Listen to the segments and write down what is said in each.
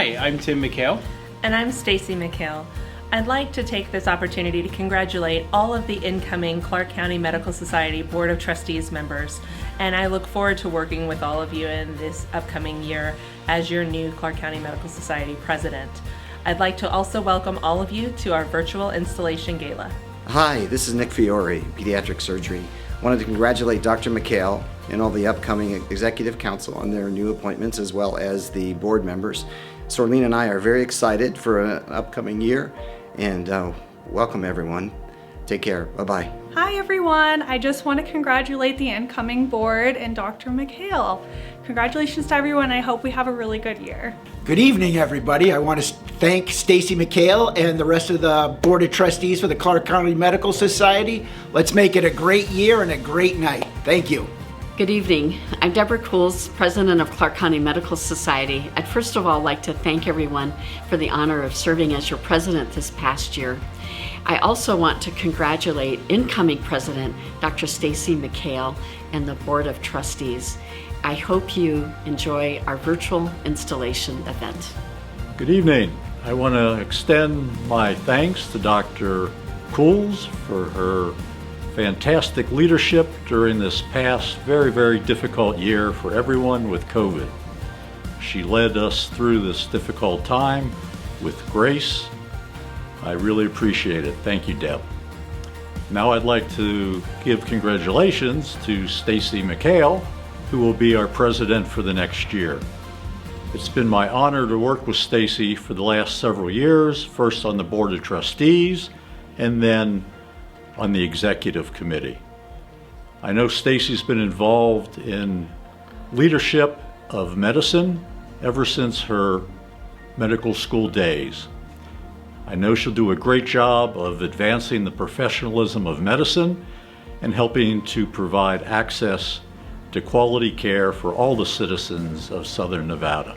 Hi, I'm Tim McHale. And I'm Stacy McHale. I'd like to take this opportunity to congratulate all of the incoming Clark County Medical Society Board of Trustees members, and I look forward to working with all of you in this upcoming year as your new Clark County Medical Society president. I'd like to also welcome all of you to our virtual installation gala. Hi, this is Nick Fiore, Pediatric Surgery. I wanted to congratulate Dr. McHale and all the upcoming Executive Council on their new appointments, as well as the board members. Sorlene and I are very excited for an upcoming year, and welcome everyone. Take care. Bye-bye. Hi everyone. I just want to congratulate the incoming board and Dr. McHale. Congratulations to everyone. I hope we have a really good year. Good evening, everybody. I want to thank Stacy McHale and the rest of the Board of Trustees for the Clark County Medical Society. Let's make it a great year and a great night. Thank you. Good evening. I'm Deborah Cools, President of Clark County Medical Society. I'd first of all like to thank everyone for the honor of serving as your president this past year. I also want to congratulate incoming President Dr. Stacy McHale and the Board of Trustees. I hope you enjoy our virtual installation event. Good evening. I want to extend my thanks to Dr. Cools for her fantastic leadership during this past very difficult year for everyone with COVID. She led us through this difficult time with grace. I really appreciate it. Thank you, Deb. Now I'd like to give congratulations to Stacy McHale, who will be our president for the next year. It's been my honor to work with Stacy for the last several years, first on the Board of Trustees and then on the Executive Committee. I know Stacy's been involved in leadership of medicine ever since her medical school days. I know she'll do a great job of advancing the professionalism of medicine and helping to provide access to quality care for all the citizens of Southern Nevada.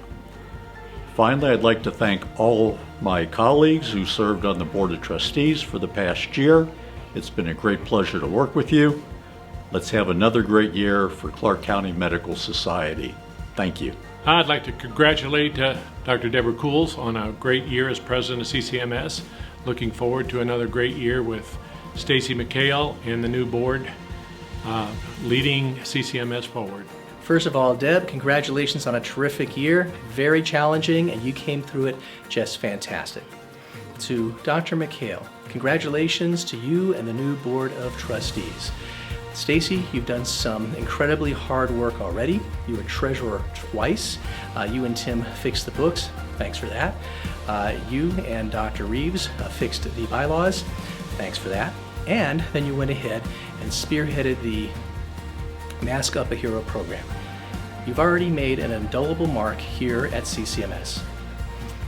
Finally, I'd like to thank all my colleagues who served on the Board of Trustees for the past year. It's been a great pleasure to work with you. Let's have another great year for Clark County Medical Society. Thank you. I'd like to congratulate Dr. Deborah Cools on a great year as president of CCMS. Looking forward to another great year with Stacy McHale and the new board leading CCMS forward. First of all, Deb, congratulations on a terrific year. Very challenging, and you came through it just fantastic. To Dr. McHale, congratulations to you and the new Board of Trustees. Stacy, you've done some incredibly hard work already. You were treasurer twice. You and Tim fixed the books. Thanks for that. You and Dr. Reeves fixed the bylaws. Thanks for that. And then you went ahead and spearheaded the Mask Up a Hero program. You've already made an indelible mark here at CCMS.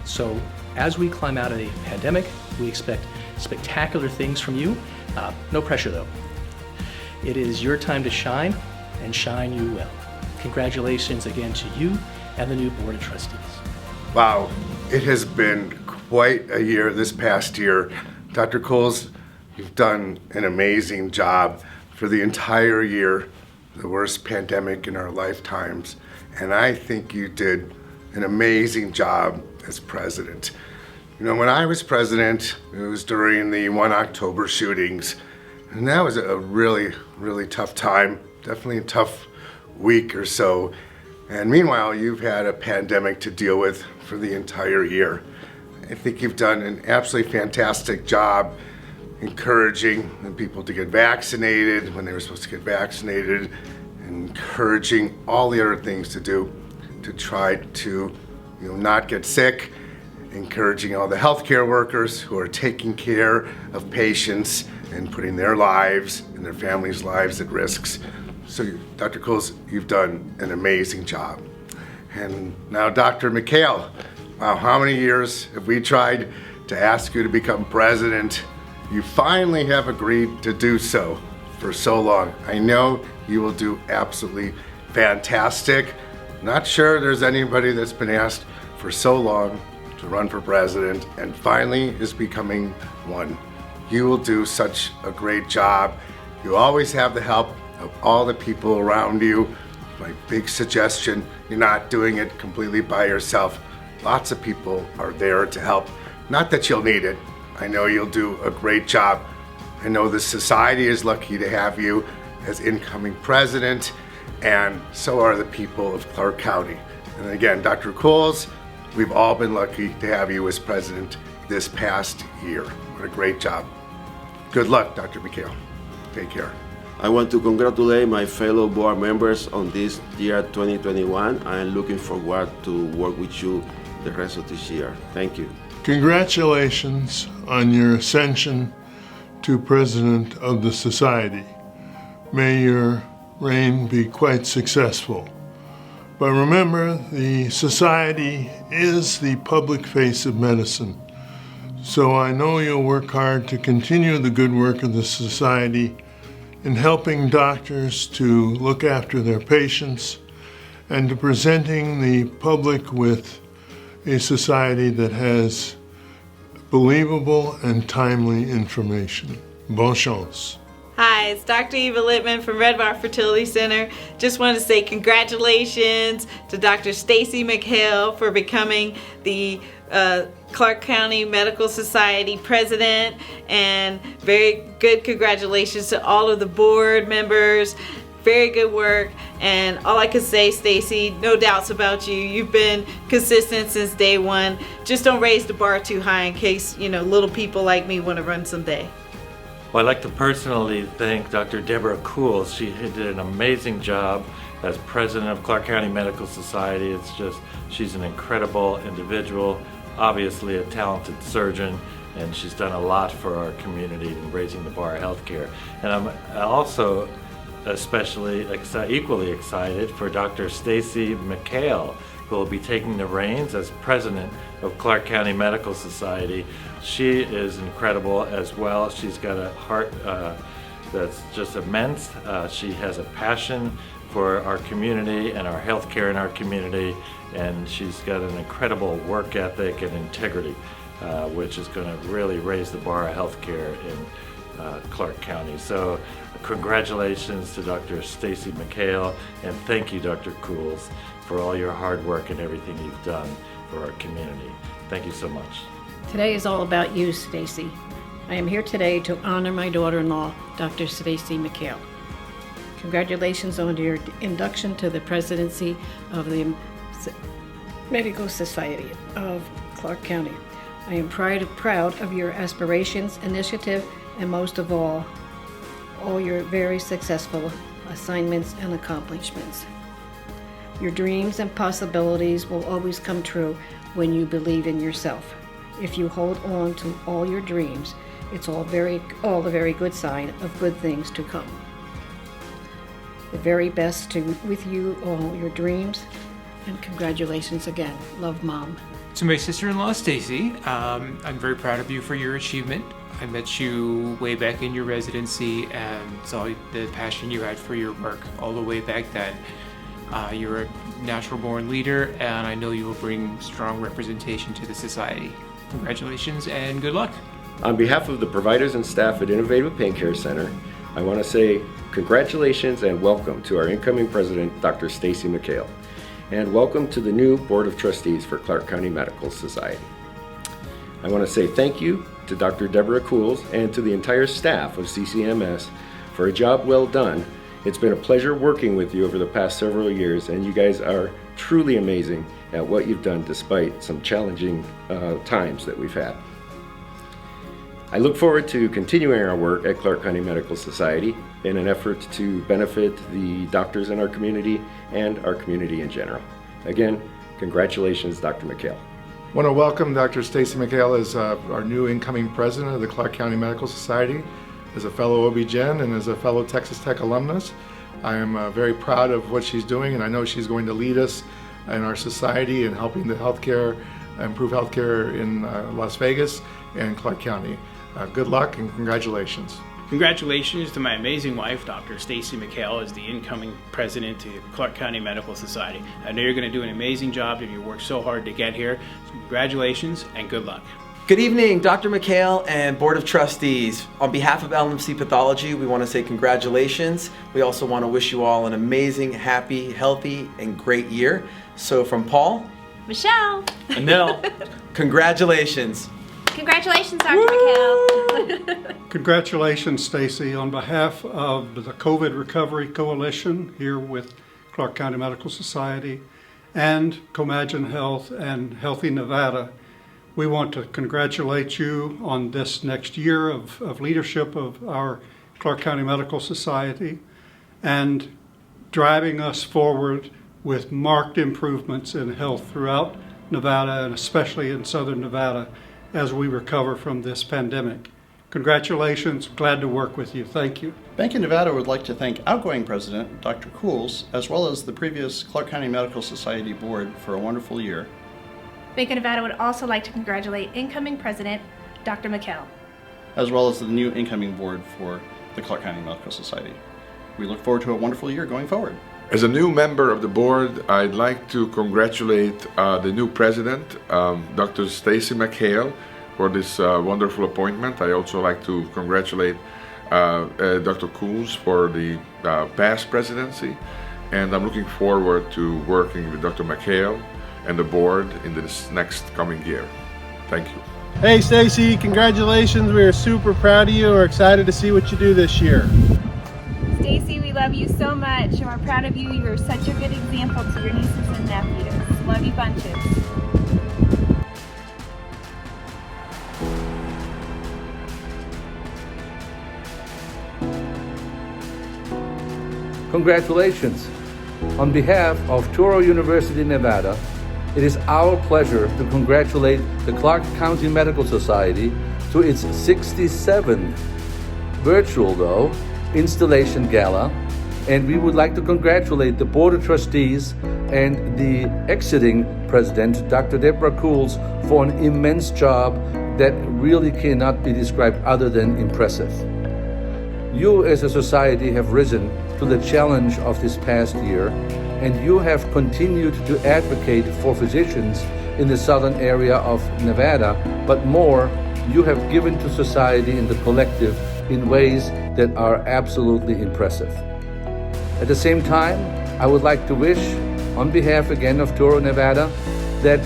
So as we climb out of the pandemic, we expect spectacular things from you. No pressure though. It is your time to shine, and shine you will. Congratulations again to you and the new Board of Trustees. Wow, it has been quite a year this past year. Dr. Cools, you've done an amazing job for the entire year, the worst pandemic in our lifetimes, and I think you did an amazing job as president. You know, when I was president, it was during the 1 October shootings, and that was a really tough time, definitely a tough week or so. And meanwhile, you've had a pandemic to deal with for the entire year. I think you've done an absolutely fantastic job encouraging people to get vaccinated when they were supposed to get vaccinated, and encouraging all the other things to do to try to, not get sick, encouraging all the healthcare workers who are taking care of patients and putting their lives and their families' lives at risks. So Dr. Cools, you've done an amazing job. And now Dr. McHale, wow, how many years have we tried to ask you to become president? You finally have agreed to do so for so long. I know you will do absolutely fantastic. Not sure there's anybody that's been asked for so long to run for president and finally is becoming one. You will do such a great job. You always have the help of all the people around you. My big suggestion, you're not doing it completely by yourself. Lots of people are there to help. Not that you'll need it. I know you'll do a great job. I know the society is lucky to have you as incoming president, and so are the people of Clark County. And again, Dr. Coles, we've all been lucky to have you as president this past year. What a great job. Good luck, Dr. McHale. Take care. I want to congratulate my fellow board members on this year 2021. I am looking forward to work with you the rest of this year. Thank you. Congratulations on your ascension to President of the Society. May your reign be quite successful. But remember, the Society is the public face of medicine. So I know you'll work hard to continue the good work of the Society in helping doctors to look after their patients and to presenting the public with a society that has believable and timely information. Bonne chance. Hi, it's Dr. Eva Littman from Red Bar Fertility Center. Just want to say congratulations to Dr. Stacy McHale for becoming the Clark County Medical Society president, and very good congratulations to all of the board members. Very good work, and all I could say, Stacy, no doubts about you. You've been consistent since day one. Just don't raise the bar too high in case, little people like me want to run someday. Well, I'd like to personally thank Dr. Deborah Cools. She did an amazing job as president of Clark County Medical Society. She's an incredible individual, obviously a talented surgeon, and she's done a lot for our community in raising the bar of healthcare. And I'm also especially equally excited for Dr. Stacy McHale, who will be taking the reins as president of Clark County Medical Society. She is incredible as well. She's got a heart that's just immense. She has a passion for our community and our healthcare in our community, and she's got an incredible work ethic and integrity, which is going to really raise the bar of healthcare in Clark County. So congratulations to Dr. Stacy McHale, and thank you, Dr. Cools, for all your hard work and everything you've done for our community. Thank you so much. Today is all about you, Stacy. I am here today to honor my daughter-in-law, Dr. Stacy McHale. Congratulations on your induction to the presidency of the Medical Society of Clark County. I am proud of your aspirations, initiative, and most of all your very successful assignments and accomplishments. Your dreams and possibilities will always come true when you believe in yourself. If you hold on to all your dreams, it's all a very good sign of good things to come. The very best with you, all your dreams, and congratulations again. Love, Mom. To my sister-in-law, Stacy, I'm very proud of you for your achievement. I met you way back in your residency and saw the passion you had for your work all the way back then. You're a natural-born leader, and I know you will bring strong representation to the society. Congratulations and good luck. On behalf of the providers and staff at Innovative Pain Care Center, I want to say congratulations and welcome to our incoming president, Dr. Stacy McHale, and welcome to the new Board of Trustees for Clark County Medical Society. I want to say thank you to Dr. Deborah Cools and to the entire staff of CCMS for a job well done. It's been a pleasure working with you over the past several years, and you guys are truly amazing at what you've done despite some challenging times that we've had. I look forward to continuing our work at Clark County Medical Society in an effort to benefit the doctors in our community and our community in general. Again, congratulations, Dr. McHale. I want to welcome Dr. Stacy McHale as our new incoming president of the Clark County Medical Society. As a fellow OB-GYN and as a fellow Texas Tech alumnus, I am very proud of what she's doing, and I know she's going to lead us in our society in helping the improve healthcare in Las Vegas and Clark County. Good luck and congratulations. Congratulations to my amazing wife, Dr. Stacy McHale, as the incoming president to Clark County Medical Society. I know you're going to do an amazing job and you worked so hard to get here. So congratulations and good luck. Good evening, Dr. McHale and Board of Trustees. On behalf of LMC Pathology, we want to say congratulations. We also want to wish you all an amazing, happy, healthy, and great year. So from Paul, Michelle. Anil, congratulations. Congratulations, Dr. McHale. Congratulations, Stacy. On behalf of the COVID Recovery Coalition here with Clark County Medical Society and Comagine Health and Healthy Nevada, we want to congratulate you on this next year of leadership of our Clark County Medical Society and driving us forward with marked improvements in health throughout Nevada and especially in Southern Nevada as we recover from this pandemic. Congratulations, glad to work with you. Thank you. Bank of Nevada would like to thank outgoing President Dr. Cools, as well as the previous Clark County Medical Society Board for a wonderful year. Bank of Nevada would also like to congratulate incoming President Dr. McHale. As well as the new incoming board for the Clark County Medical Society. We look forward to a wonderful year going forward. As a new member of the board, I'd like to congratulate the new president, Dr. Stacy McHale, for this wonderful appointment. I also like to congratulate Dr. Cools for the past presidency, and I'm looking forward to working with Dr. McHale and the board in this next coming year. Thank you. Hey Stacy, congratulations. We are super proud of you. We're excited to see what you do this year. Stacy, we love you so much and we're proud of you. You're such a good example to your nieces and nephews. Love you bunches. Congratulations. On behalf of Touro University, Nevada, it is our pleasure to congratulate the Clark County Medical Society to its 67th virtual, though, installation gala, and we would like to congratulate the Board of Trustees and the exiting President, Dr. Deborah Cools, for an immense job that really cannot be described other than impressive. You as a society have risen to the challenge of this past year, and you have continued to advocate for physicians in the southern area of Nevada, but more, you have given to society and the collective in ways that are absolutely impressive. At the same time, I would like to wish, on behalf again of Touro, Nevada, that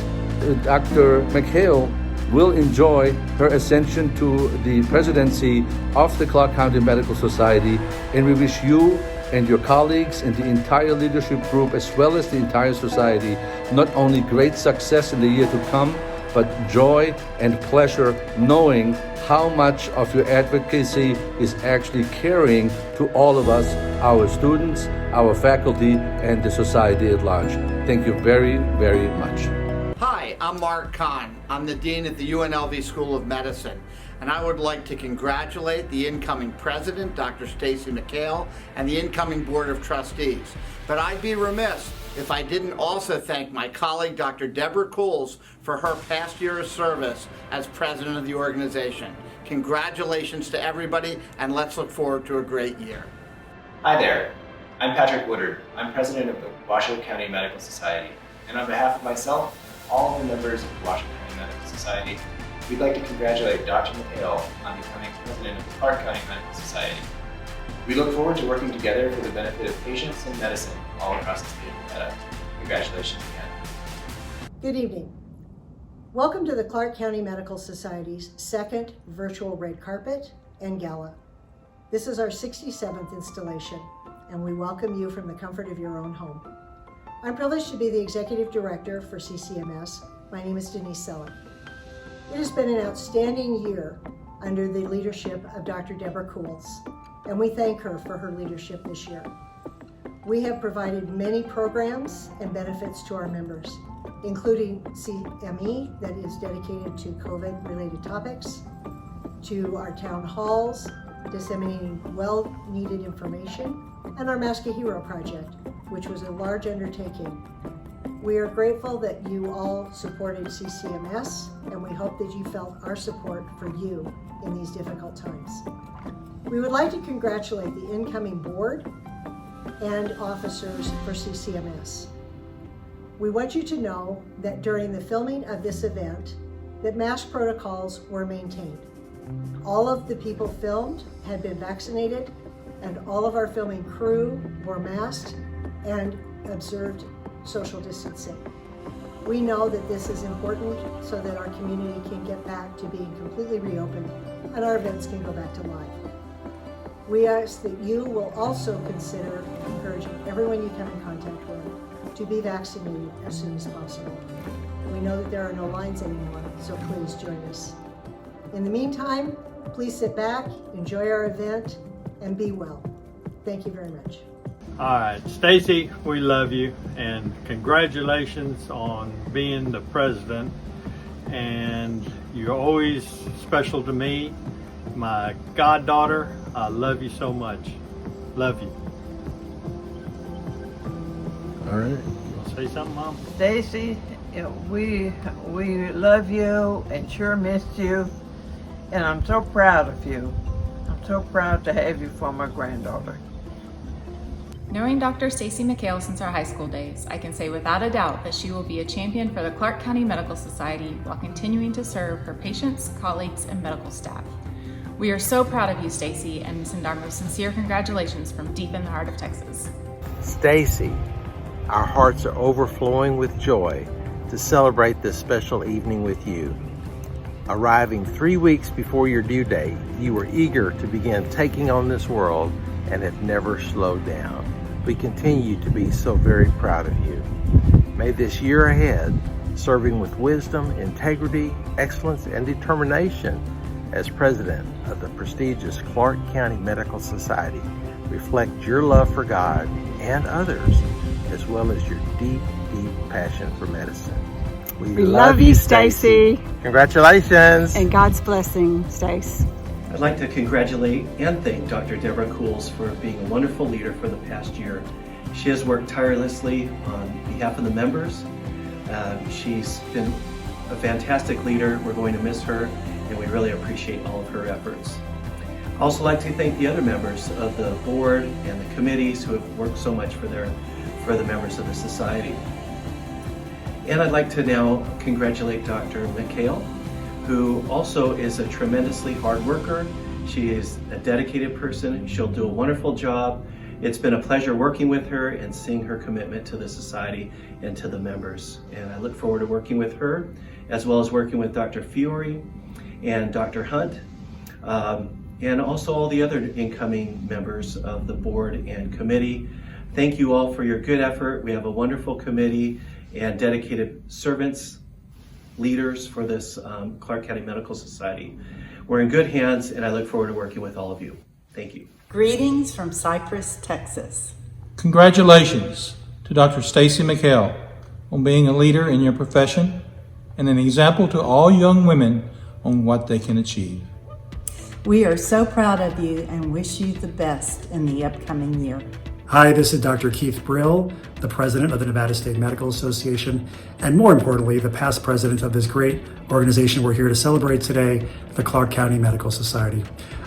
Dr. McHale will enjoy her ascension to the presidency of the Clark County Medical Society, and we wish you and your colleagues and the entire leadership group, as well as the entire society, not only great success in the year to come, but joy and pleasure knowing how much of your advocacy is actually carrying to all of us, our students, our faculty, and the society at large. Thank you very, very much. Hi, I'm Mark Kahn. I'm the Dean at the UNLV School of Medicine, and I would like to congratulate the incoming President, Dr. Stacy McHale, and the incoming Board of Trustees. But I'd be remiss if I didn't also thank my colleague, Dr. Deborah Cools, for her past year of service as President of the organization. Congratulations to everybody, and let's look forward to a great year. Hi there, I'm Patrick Woodard. I'm President of the Washoe County Medical Society, and on behalf of myself, all the members of the Washoe County Medical Society, we'd like to congratulate Dr. McHale on becoming President of the Clark County Medical Society. We look forward to working together for the benefit of patients and medicine all across the state of Nevada. Congratulations again. Good evening. Welcome to the Clark County Medical Society's second virtual red carpet and gala. This is our 67th installation, and we welcome you from the comfort of your own home. I'm privileged to be the Executive Director for CCMS. My name is Denise Selig. It has been an outstanding year under the leadership of Dr. Deborah Cools, and we thank her for her leadership this year. We have provided many programs and benefits to our members, including CME that is dedicated to COVID-related topics, to our town halls, disseminating well-needed information, and our Mask a Hero project, which was a large undertaking. We are grateful that you all supported CCMS, and we hope that you felt our support for you in these difficult times. We would like to congratulate the incoming board and officers for CCMS. We want you to know that during the filming of this event, that mask protocols were maintained. All of the people filmed had been vaccinated, and all of our filming crew were masked and observed social distancing. We know that this is important so that our community can get back to being completely reopened and our events can go back to life. We ask that you will also consider encouraging everyone you come in contact with to be vaccinated as soon as possible. We know that there are no lines anymore, so please join us. In the meantime, please sit back, enjoy our event, and be well. Thank you very much. All right, Stacy, we love you and congratulations on being the president. And you're always special to me. My goddaughter, I love you so much. Love you. All right. You want to say something, Mom? Stacy, we love you and sure missed you. And I'm so proud of you. I'm so proud to have you for my granddaughter. Knowing Dr. Stacy McHale since our high school days, I can say without a doubt that she will be a champion for the Clark County Medical Society while continuing to serve her patients, colleagues, and medical staff. We are so proud of you, Stacy, and send our most sincere congratulations from deep in the heart of Texas. Stacy, our hearts are overflowing with joy to celebrate this special evening with you. Arriving 3 weeks before your due date, you were eager to begin taking on this world and have never slowed down. We continue to be so very proud of you. May this year ahead, serving with wisdom, integrity, excellence, and determination as president of the prestigious Clark County Medical Society, reflect your love for God and others, as well as your deep, deep passion for medicine. We love you, Stacy. Congratulations. And God's blessing, Stace. I'd like to congratulate and thank Dr. Deborah Cools for being a wonderful leader for the past year. She has worked tirelessly on behalf of the members. She's been a fantastic leader. We're going to miss her, and we really appreciate all of her efforts. I'd also like to thank the other members of the board and the committees who have worked so much for the members of the society. And I'd like to now congratulate Dr. McHale, who also is a tremendously hard worker. She is a dedicated person. She'll do a wonderful job. It's been a pleasure working with her and seeing her commitment to the society and to the members. And I look forward to working with her, as well as working with Dr. Fiore and Dr. Hunt, and also all the other incoming members of the board and committee. Thank you all for your good effort. We have a wonderful committee and dedicated servants, leaders for this Clark County Medical Society. We're in good hands, and I look forward to working with all of you. Thank you. Greetings from Cypress, Texas. Congratulations to Dr. Stacy McHale on being a leader in your profession and an example to all young women on what they can achieve. We are so proud of you and wish you the best in the upcoming year. Hi, this is Dr. Keith Brill, the president of the Nevada State Medical Association, and more importantly, the past president of this great organization we're here to celebrate today, the Clark County Medical Society.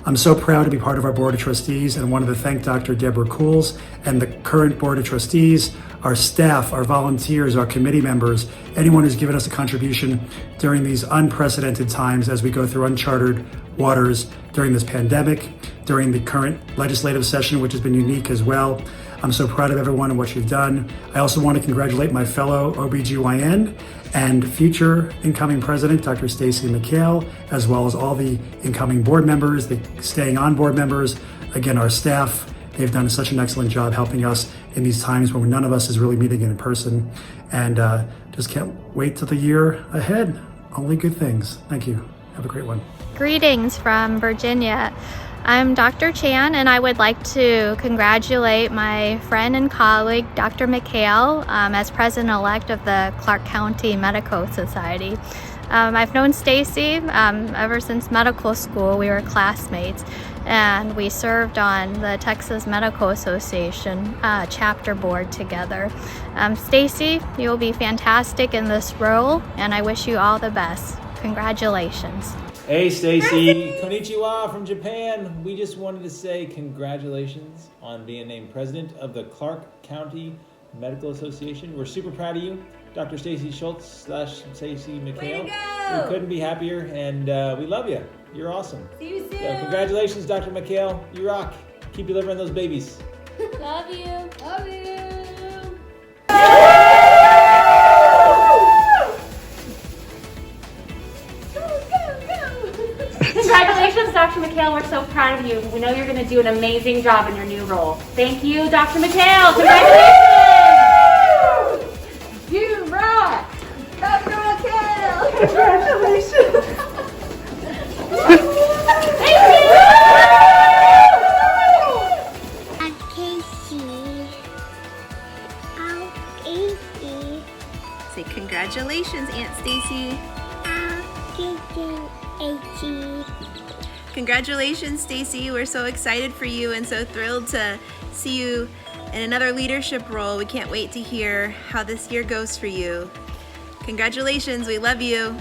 I'm so proud to be part of our Board of Trustees and wanted to thank Dr. Deborah Cools and the current Board of Trustees, our staff, our volunteers, our committee members, anyone who's given us a contribution during these unprecedented times as we go through uncharted waters during this pandemic, during the current legislative session, which has been unique as well. I'm so proud of everyone and what you've done. I also want to congratulate my fellow OBGYN and future incoming president, Dr. Stacy McHale, as well as all the incoming board members, the staying on board members, again, our staff. They've done such an excellent job helping us in these times when none of us is really meeting in person. And just can't wait till the year ahead. Only good things. Thank you. Have a great one. Greetings from Virginia. I'm Dr. Chan, and I would like to congratulate my friend and colleague, Dr. McHale, as president-elect of the Clark County Medical Society. I've known Stacy ever since medical school. We were classmates, and we served on the Texas Medical Association chapter board together. Stacy, you'll be fantastic in this role, and I wish you all the best. Congratulations. Hey Stacy, konnichiwa from Japan. We just wanted to say congratulations on being named president of the Clark County Medical Association. We're super proud of you, Dr. Stacy Schultz / Stacy McHale. We couldn't be happier, and we love you. You're awesome. See you soon. Yeah, congratulations, Dr. McHale. You rock. Keep delivering those babies. Love you. Love you. McHale, we're so proud of you. We know you're going to do an amazing job in your new role. Thank you, Dr. McHale. Congratulations! You rock! Dr. McHale! Congratulations! Thank you! Aunt Casey. Aunt Casey. Say congratulations, Aunt Stacy. Congratulations, Stacy. We're so excited for you and so thrilled to see you in another leadership role. We can't wait to hear how this year goes for you. Congratulations, we love you.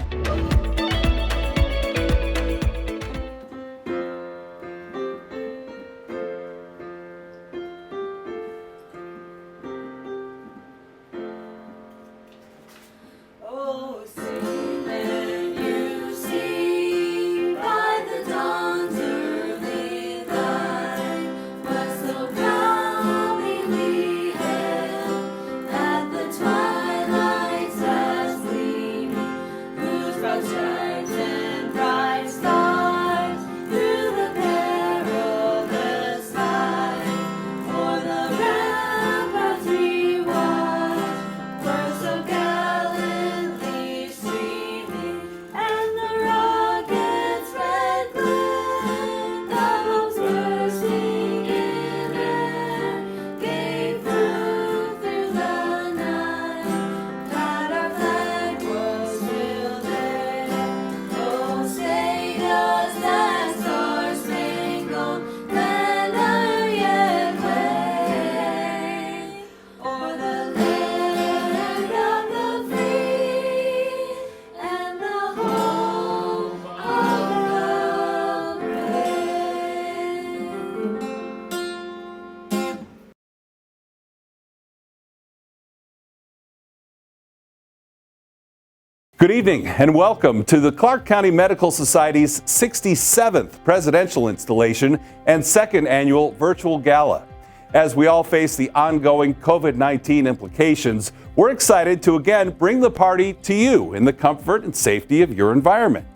Good evening and welcome to the Clark County Medical Society's 67th presidential installation and second annual virtual gala. As we all face the ongoing COVID-19 implications, we're excited to again bring the party to you in the comfort and safety of your environment.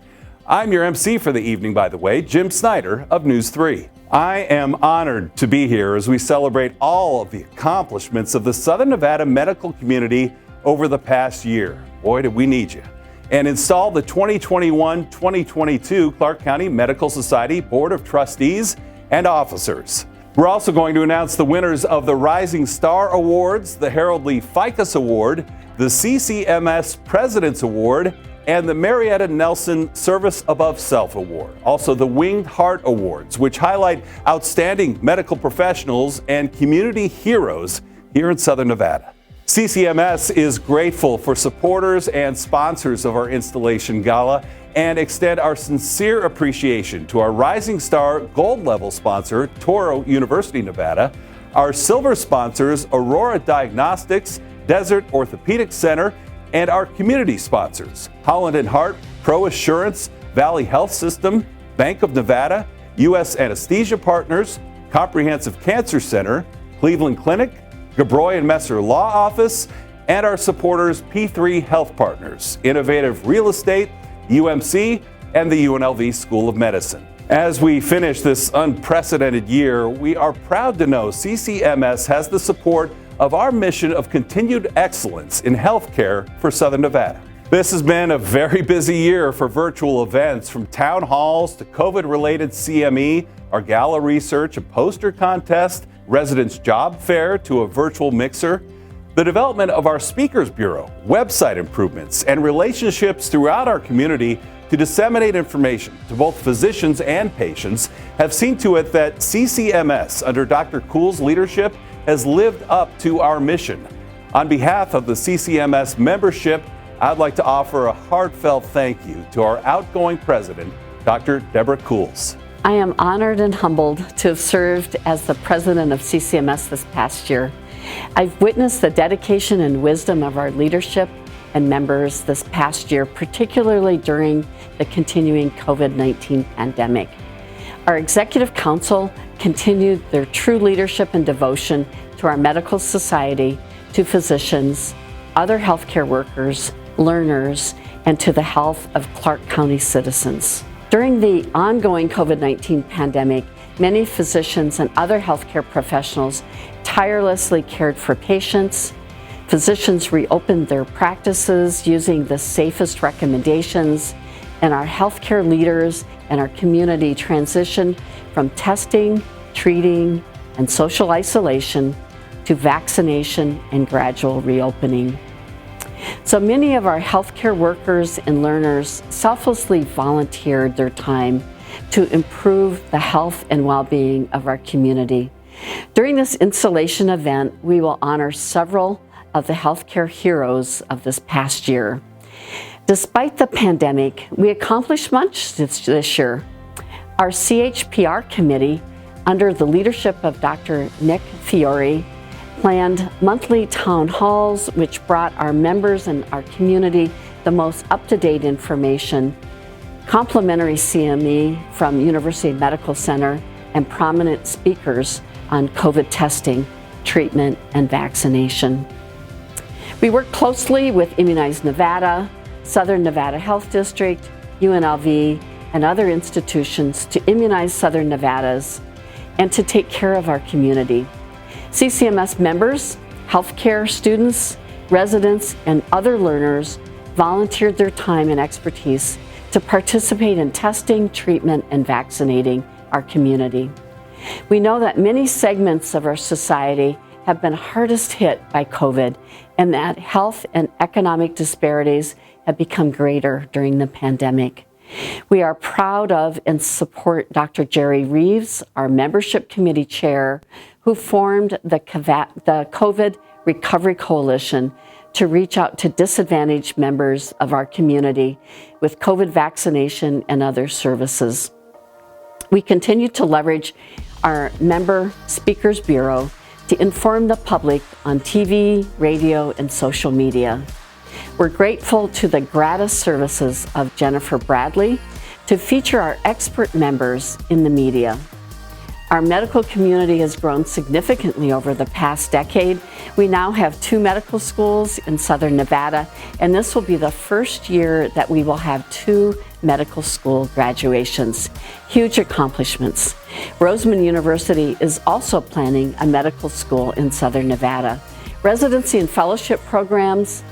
I'm your MC for the evening, by the way, Jim Snyder of News 3. I am honored to be here as we celebrate all of the accomplishments of the Southern Nevada medical community over the past year. Boy, did we need you. And install the 2021-2022 Clark County Medical Society Board of Trustees and Officers. We're also going to announce the winners of the Rising Star Awards, the Harold Lee Ficus Award, the CCMS President's Award, and the Marietta Nelson Service Above Self Award. Also the Winged Heart Awards, which highlight outstanding medical professionals and community heroes here in Southern Nevada. CCMS is grateful for supporters and sponsors of our installation gala and extend our sincere appreciation to our Rising Star Gold Level sponsor, Toro University, Nevada, our silver sponsors, Aurora Diagnostics, Desert Orthopedic Center, and our community sponsors, Holland & Hart, Pro Assurance, Valley Health System, Bank of Nevada, U.S. Anesthesia Partners, Comprehensive Cancer Center, Cleveland Clinic, Gabroy and Messer Law Office, and our supporters P3 Health Partners, Innovative Real Estate, UMC, and the UNLV School of Medicine. As we finish this unprecedented year, we are proud to know CCMS has the support of our mission of continued excellence in healthcare for Southern Nevada. This has been a very busy year for virtual events, from town halls to COVID-related CME, our gala research, a poster contest, Residents Job Fair to a virtual mixer, the development of our Speakers Bureau, website improvements, and relationships throughout our community to disseminate information to both physicians and patients have seen to it that CCMS, under Dr. Kuhl's leadership, has lived up to our mission. On behalf of the CCMS membership, I'd like to offer a heartfelt thank you to our outgoing president, Dr. Deborah Kuhls. I am honored and humbled to have served as the president of CCMS this past year. I've witnessed the dedication and wisdom of our leadership and members this past year, particularly during the continuing COVID-19 pandemic. Our Executive Council continued their true leadership and devotion to our medical society, to physicians, other healthcare workers, learners, and to the health of Clark County citizens. During the ongoing COVID-19 pandemic, many physicians and other healthcare professionals tirelessly cared for patients. Physicians reopened their practices using the safest recommendations, and our healthcare leaders and our community transitioned from testing, treating, and social isolation to vaccination and gradual reopening. So many of our healthcare workers and learners selflessly volunteered their time to improve the health and well-being of our community. During this installation event, we will honor several of the healthcare heroes of this past year. Despite the pandemic, we accomplished much this year. Our CHPR committee, under the leadership of Dr. Nick Fiore, planned monthly town halls which brought our members and our community the most up-to-date information, complimentary CME from University Medical Center, and prominent speakers on COVID testing, treatment, and vaccination. We work closely with Immunize Nevada, Southern Nevada Health District, UNLV, and other institutions to immunize Southern Nevadans and to take care of our community. CCMS members, healthcare students, residents, and other learners volunteered their time and expertise to participate in testing, treatment, and vaccinating our community. We know that many segments of our society have been hardest hit by COVID, and that health and economic disparities have become greater during the pandemic. We are proud of and support Dr. Jerry Reeves, our membership committee chair, who formed the COVID Recovery Coalition to reach out to disadvantaged members of our community with COVID vaccination and other services. We continue to leverage our Member Speakers Bureau to inform the public on TV, radio, and social media. We're grateful to the gratis services of Jennifer Bradley to feature our expert members in the media. Our medical community has grown significantly over the past decade. We now have 2 medical schools in Southern Nevada, and this will be the first year that we will have 2 medical school graduations. Huge accomplishments. Roseman University is also planning a medical school in Southern Nevada. Residency and fellowship programs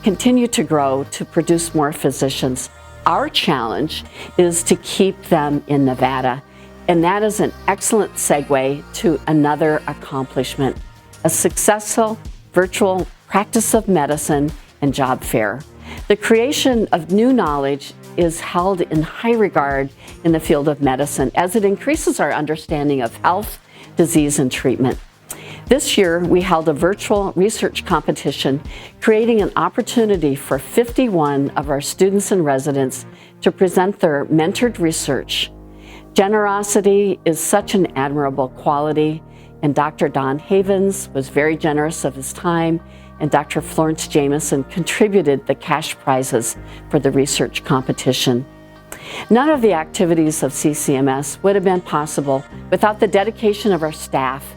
continue to grow to produce more physicians. Our challenge is to keep them in Nevada. And that is an excellent segue to another accomplishment, a successful virtual practice of medicine and job fair. The creation of new knowledge is held in high regard in the field of medicine as it increases our understanding of health, disease, and treatment. This year, we held a virtual research competition, creating an opportunity for 51 of our students and residents to present their mentored research. Generosity is such an admirable quality, and Dr. Don Havens was very generous of his time, and Dr. Florence Jameson contributed the cash prizes for the research competition. None of the activities of CCMS would have been possible without the dedication of our staff.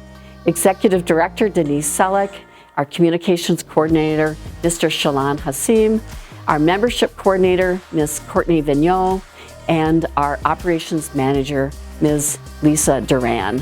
Executive Director Denise Selleck, our Communications Coordinator, Mr. Shalan Hassim, our Membership Coordinator, Ms. Courtney Vigneault, and our Operations Manager, Ms. Lisa Duran.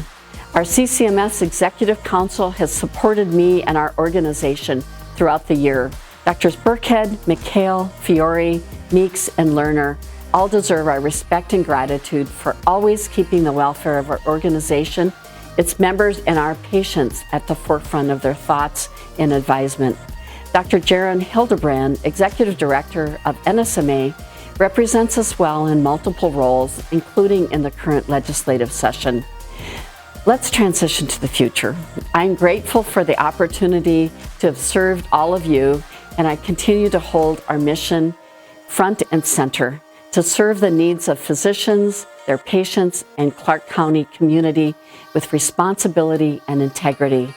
Our CCMS Executive Council has supported me and our organization throughout the year. Drs. Burkhead, McHale, Fiore, Meeks, and Lerner all deserve our respect and gratitude for always keeping the welfare of our organization, its members, and our patients at the forefront of their thoughts and advisement. Dr. Jaron Hildebrand, Executive Director of NSMA, represents us well in multiple roles, including in the current legislative session. Let's transition to the future. I'm grateful for the opportunity to have served all of you, and I continue to hold our mission front and center to serve the needs of physicians, their patients, and Clark County community with responsibility and integrity.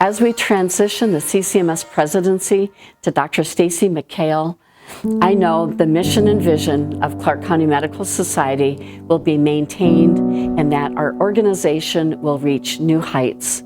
As we transition the CCMS presidency to Dr. Stacy McHale, I know the mission and vision of Clark County Medical Society will be maintained and that our organization will reach new heights.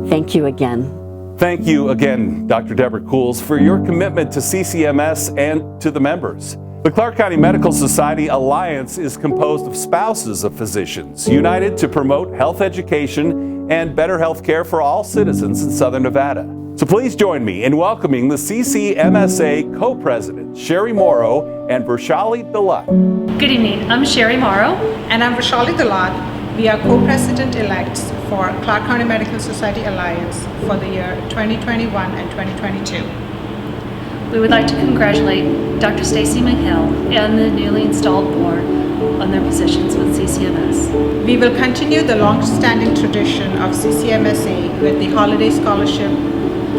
Thank you again. Thank you again, Dr. Deborah Cools, for your commitment to CCMS and to the members. The Clark County Medical Society Alliance is composed of spouses of physicians united to promote health education and better health care for all citizens in Southern Nevada. So please join me in welcoming the CCMSA co-president, Sherry Morrow and Vershali Dalat. Good evening, I'm Sherry Morrow. And I'm Vershali Dalat. We are co-president-elects for Clark County Medical Society Alliance for the year 2021 and 2022. We would like to congratulate Dr. Stacy McHale and the newly installed board on their positions with CCMS. We will continue the long-standing tradition of CCMSA with the Holiday Scholarship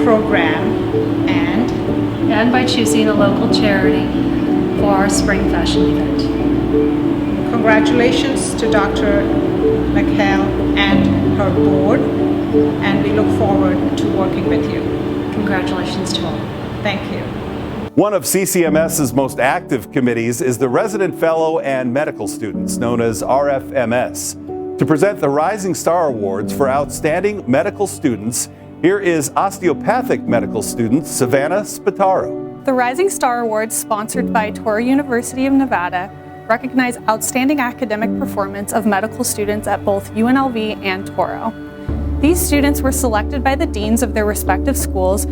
Program and by choosing a local charity for our spring fashion event. Congratulations to Dr. McHale and her board, and we look forward to working with you. Congratulations to all. Thank you. One of CCMS's most active committees is the Resident Fellow and Medical Students, known as RFMS. To present the Rising Star Awards for outstanding medical students, here is osteopathic medical student Savannah Spataro. The Rising Star Awards, sponsored by Toro University of Nevada, recognize outstanding academic performance of medical students at both UNLV and Toro. These students were selected by the deans of their respective schools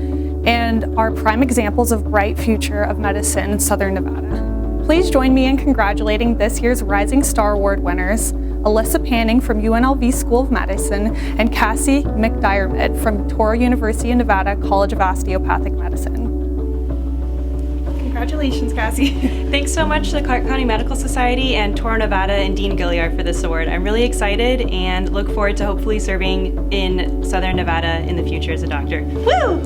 and are prime examples of bright future of medicine in Southern Nevada. Please join me in congratulating this year's Rising Star Award winners, Alyssa Panning from UNLV School of Medicine and Cassie McDiarmid from Toro University of Nevada College of Osteopathic Medicine. Congratulations, Cassie. Thanks so much to the Clark County Medical Society and Toro Nevada and Dean Gilliard for this award. I'm really excited and look forward to hopefully serving in Southern Nevada in the future as a doctor. Woo!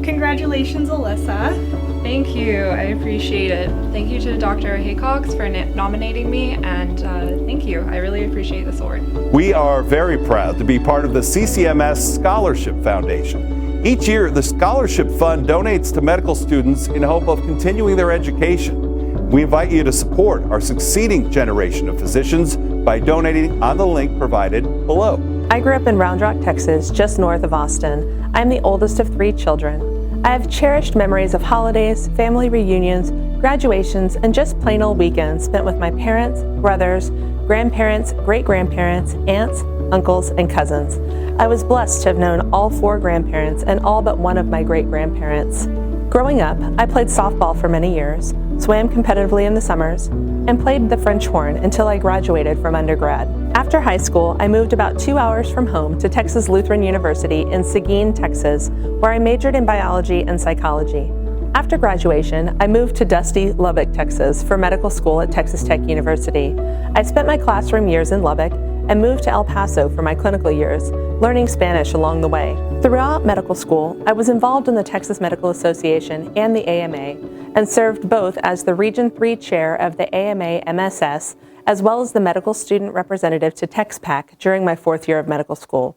Congratulations, Alyssa. Thank you, I appreciate it. Thank you to Dr. Haycox for nominating me, and thank you, I really appreciate this award. We are very proud to be part of the CCMS Scholarship Foundation. Each year, the Scholarship Fund donates to medical students in hope of continuing their education. We invite you to support our succeeding generation of physicians by donating on the link provided below. I grew up in Round Rock, Texas, just north of Austin. I'm the oldest of 3 children. I have cherished memories of holidays, family reunions, graduations, and just plain old weekends spent with my parents, brothers, grandparents, great-grandparents, aunts, uncles, and cousins. I was blessed to have known all 4 grandparents and all but one of my great-grandparents. Growing up, I played softball for many years, swam competitively in the summers, and played the French horn until I graduated from undergrad. After high school, I moved about 2 hours from home to Texas Lutheran University in Seguin, Texas, where I majored in biology and psychology. After graduation, I moved to dusty Lubbock, Texas for medical school at Texas Tech University. I spent my classroom years in Lubbock and moved to El Paso for my clinical years, learning Spanish along the way. Throughout medical school, I was involved in the Texas Medical Association and the AMA, and served both as the Region 3 chair of the AMA MSS, as well as the medical student representative to TexPAC during my 4th year of medical school.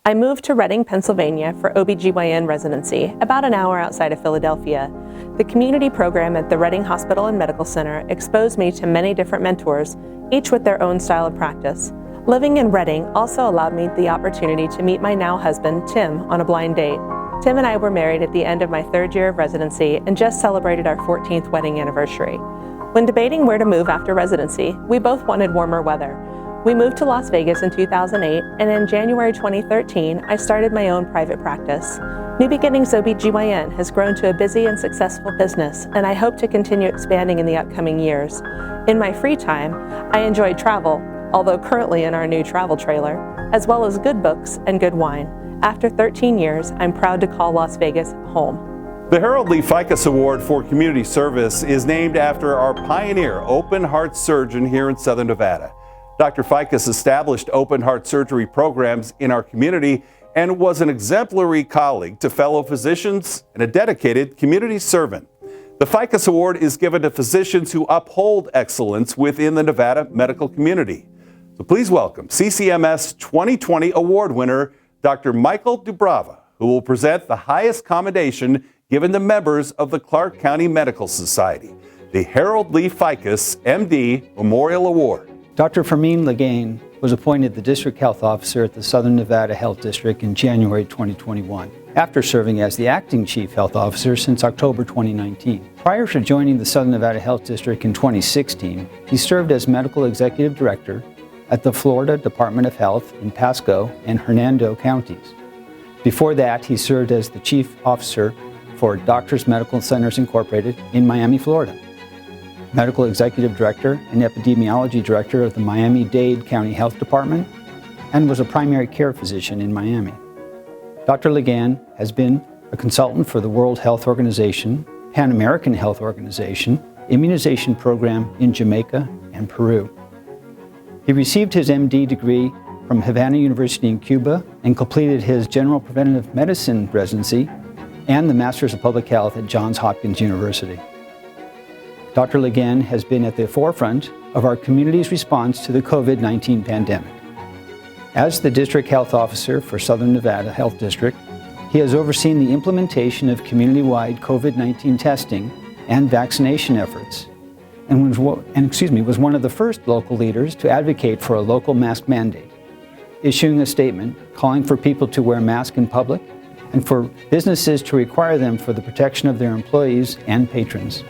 I moved to Reading, Pennsylvania for OBGYN residency, about an hour outside of Philadelphia. The community program at the Reading Hospital and Medical Center exposed me to many different mentors, each with their own style of practice. Living in Reading also allowed me the opportunity to meet my now husband, Tim, on a blind date. Tim and I were married at the end of my 3rd year of residency and just celebrated our 14th wedding anniversary. When debating where to move after residency, we both wanted warmer weather. We moved to Las Vegas in 2008, and in January 2013, I started my own private practice. New Beginnings OBGYN has grown to a busy and successful business, and I hope to continue expanding in the upcoming years. In my free time, I enjoy travel, although currently in our new travel trailer, as well as good books and good wine. After 13 years, I'm proud to call Las Vegas home. The Harold Lee Ficus Award for Community Service is named after our pioneer open heart surgeon here in Southern Nevada. Dr. Ficus established open heart surgery programs in our community and was an exemplary colleague to fellow physicians and a dedicated community servant. The Ficus Award is given to physicians who uphold excellence within the Nevada medical community. So please welcome CCMS 2020 award winner, Dr. Michael Dubrava, who will present the highest commendation given to members of the Clark County Medical Society, the Harold Lee Ficus, MD Memorial Award. Dr. Fermine Legain was appointed the District Health Officer at the Southern Nevada Health District in January 2021. after serving as the acting Chief Health Officer since October 2019. Prior to joining the Southern Nevada Health District in 2016, he served as Medical Executive Director at the Florida Department of Health in Pasco and Hernando counties. Before that, he served as the Chief Officer for Doctors Medical Centers Incorporated in Miami, Florida, Medical Executive Director and Epidemiology Director of the Miami-Dade County Health Department, and was a primary care physician in Miami. Dr. Ligan has been a consultant for the World Health Organization, Pan American Health Organization, immunization program in Jamaica and Peru. He received his MD degree from Havana University in Cuba and completed his General Preventive Medicine residency and the Masters of Public Health at Johns Hopkins University. Dr. Ligan has been at the forefront of our community's response to the COVID-19 pandemic. As the District Health Officer for Southern Nevada Health District, he has overseen the implementation of community-wide COVID-19 testing and vaccination efforts, and was one of the first local leaders to advocate for a local mask mandate, issuing a statement calling for people to wear masks in public and for businesses to require them for the protection of their employees and patrons.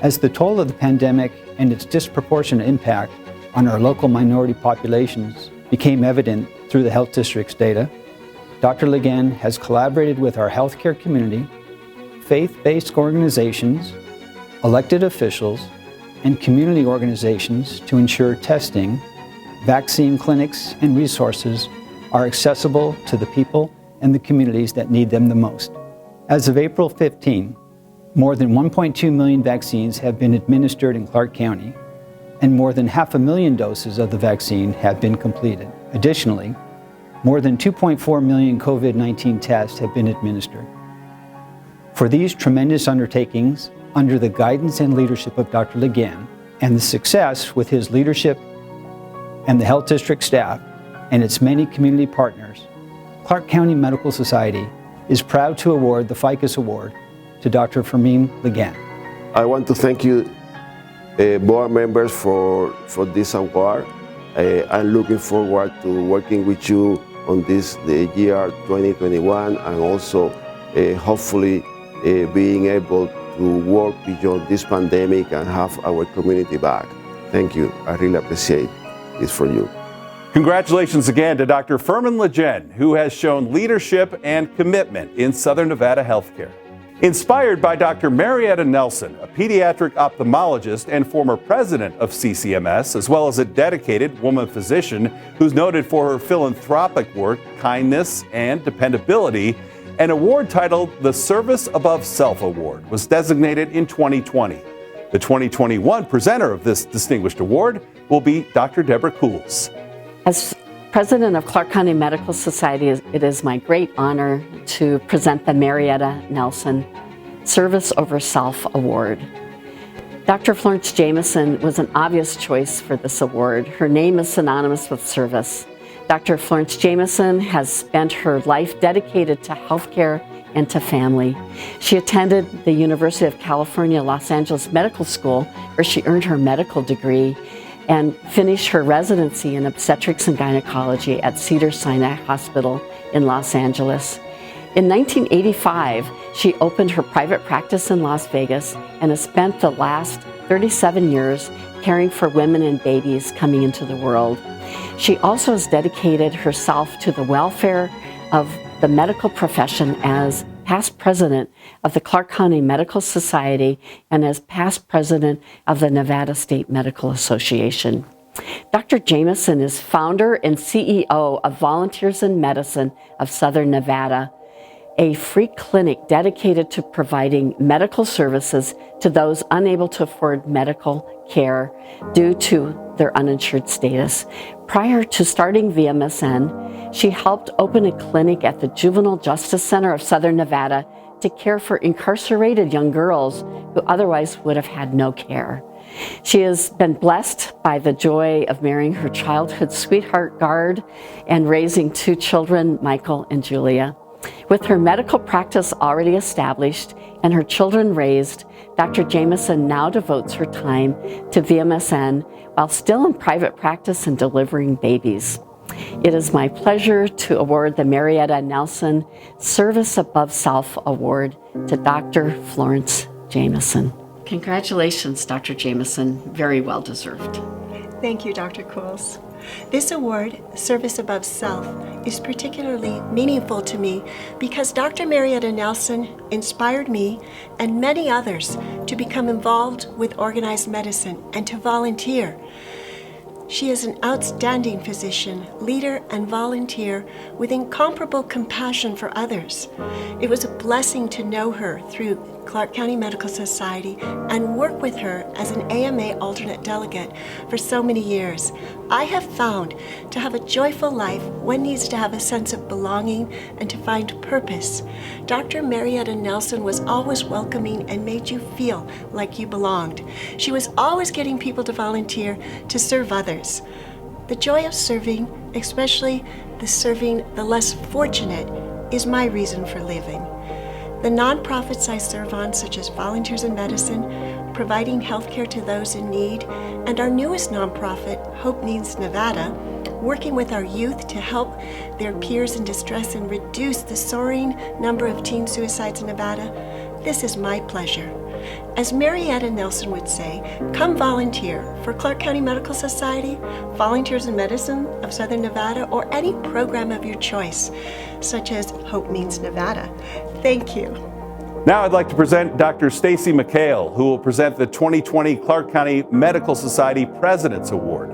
As the toll of the pandemic and its disproportionate impact on our local minority populations became evident through the health district's data, Dr. Ligan has collaborated with our healthcare community, faith-based organizations, elected officials, and community organizations to ensure testing, vaccine clinics, and resources are accessible to the people and the communities that need them the most. As of April 15, more than 1.2 million vaccines have been administered in Clark County, and more than 500,000 doses of the vaccine have been completed. Additionally, more than 2.4 million COVID-19 tests have been administered. For these tremendous undertakings, under the guidance and leadership of Dr. Ligan, and the success with his leadership and the Health District staff and its many community partners, Clark County Medical Society is proud to award the FICUS Award to Dr. Fermin Ligan. I want to thank you, board members, for this award. I'm looking forward to working with you on the year 2021, and also hopefully being able to work beyond this pandemic and have our community back. Thank you. I really appreciate this from you. Congratulations again to Dr. Fermin Ligan, who has shown leadership and commitment in Southern Nevada healthcare. Inspired by Dr. Marietta Nelson, a pediatric ophthalmologist and former president of CCMS, as well as a dedicated woman physician who's noted for her philanthropic work, kindness, and dependability, an award titled the Service Above Self Award was designated in 2020. The 2021 presenter of this distinguished award will be Dr. Deborah Cools. As president of Clark County Medical Society, it is my great honor to present the Marietta Nelson Service Over Self Award. Dr. Florence Jameson was an obvious choice for this award. Her name is synonymous with service. Dr. Florence Jameson has spent her life dedicated to healthcare and to family. She attended the University of California, Los Angeles Medical School, where she earned her medical degree and finished her residency in obstetrics and gynecology at Cedars-Sinai Hospital in Los Angeles. In 1985, she opened her private practice in Las Vegas and has spent the last 37 years caring for women and babies coming into the world. She also has dedicated herself to the welfare of the medical profession as past president of the Clark County Medical Society and as past president of the Nevada State Medical Association. Dr. Jameson is founder and CEO of Volunteers in Medicine of Southern Nevada, a free clinic dedicated to providing medical services to those unable to afford medical care due to their uninsured status. Prior to starting VMSN, she helped open a clinic at the Juvenile Justice Center of Southern Nevada to care for incarcerated young girls who otherwise would have had no care. She has been blessed by the joy of marrying her childhood sweetheart Gard and raising two children, Michael and Julia. With her medical practice already established and her children raised, Dr. Jameson now devotes her time to VMSN while still in private practice and delivering babies. It is my pleasure to award the Marietta Nelson Service Above Self Award to Dr. Florence Jameson. Congratulations, Dr. Jameson. Very well deserved. Thank you, Dr. Cools. This award, Service Above Self, is particularly meaningful to me because Dr. Marietta Nelson inspired me and many others to become involved with organized medicine and to volunteer. She is an outstanding physician, leader, and volunteer with incomparable compassion for others. It was a blessing to know her through Clark County Medical Society and work with her as an AMA alternate delegate for so many years. I have found to have a joyful life, one needs to have a sense of belonging and to find purpose. Dr. Marietta Nelson was always welcoming and made you feel like you belonged. She was always getting people to volunteer to serve others. The joy of serving, especially serving the less fortunate, is my reason for living. The nonprofits I serve on, such as Volunteers in Medicine, providing healthcare to those in need, and our newest nonprofit, Hope Means Nevada, working with our youth to help their peers in distress and reduce the soaring number of teen suicides in Nevada, this is my pleasure. As Marietta Nelson would say, come volunteer for Clark County Medical Society, Volunteers in Medicine of Southern Nevada, or any program of your choice, such as Hope Means Nevada. Thank you. Now I'd like to present Dr. Stacy McHale, who will present the 2020 Clark County Medical Society President's Award.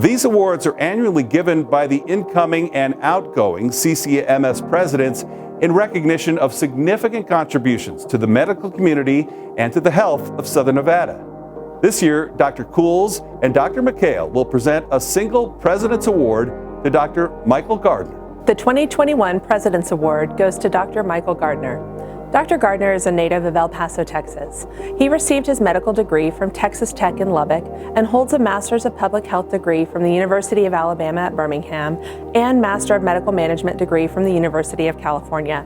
These awards are annually given by the incoming and outgoing CCMS presidents in recognition of significant contributions to the medical community and to the health of Southern Nevada. This year, Dr. Cools and Dr. McHale will present a single President's Award to Dr. Michael Gardner. The 2021 President's Award goes to Dr. Michael Gardner. Dr. Gardner is a native of El Paso, Texas. He received his medical degree from Texas Tech in Lubbock and holds a Master's of Public Health degree from the University of Alabama at Birmingham and Master of Medical Management degree from the University of California.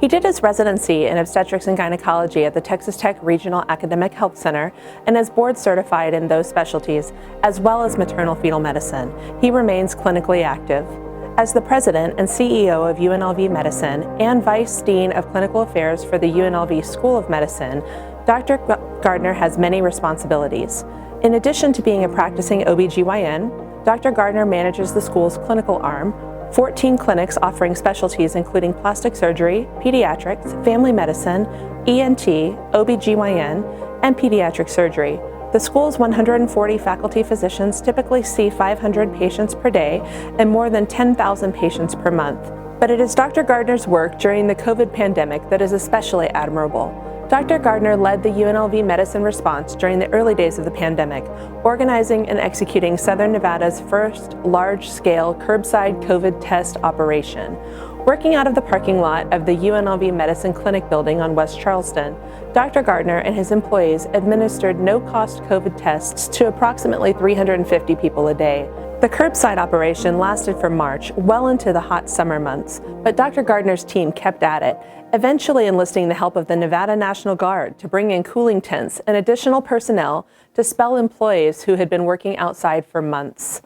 He did his residency in obstetrics and gynecology at the Texas Tech Regional Academic Health Center and is board certified in those specialties, as well as maternal fetal medicine. He remains clinically active. As the president and CEO of UNLV Medicine and Vice Dean of Clinical Affairs for the UNLV School of Medicine, Dr. Gardner has many responsibilities. In addition to being a practicing OBGYN, Dr. Gardner manages the school's clinical arm, 14 clinics offering specialties including plastic surgery, pediatrics, family medicine, ENT, OBGYN, and pediatric surgery. The school's 140 faculty physicians typically see 500 patients per day and more than 10,000 patients per month. But it is Dr. Gardner's work during the COVID pandemic that is especially admirable. Dr. Gardner led the UNLV medicine response during the early days of the pandemic, organizing and executing Southern Nevada's first large-scale curbside COVID test operation. Working out of the parking lot of the UNLV Medicine Clinic building on West Charleston, Dr. Gardner and his employees administered no-cost COVID tests to approximately 350 people a day. The curbside operation lasted from March well into the hot summer months, but Dr. Gardner's team kept at it, eventually enlisting the help of the Nevada National Guard to bring in cooling tents and additional personnel to spell employees who had been working outside for months.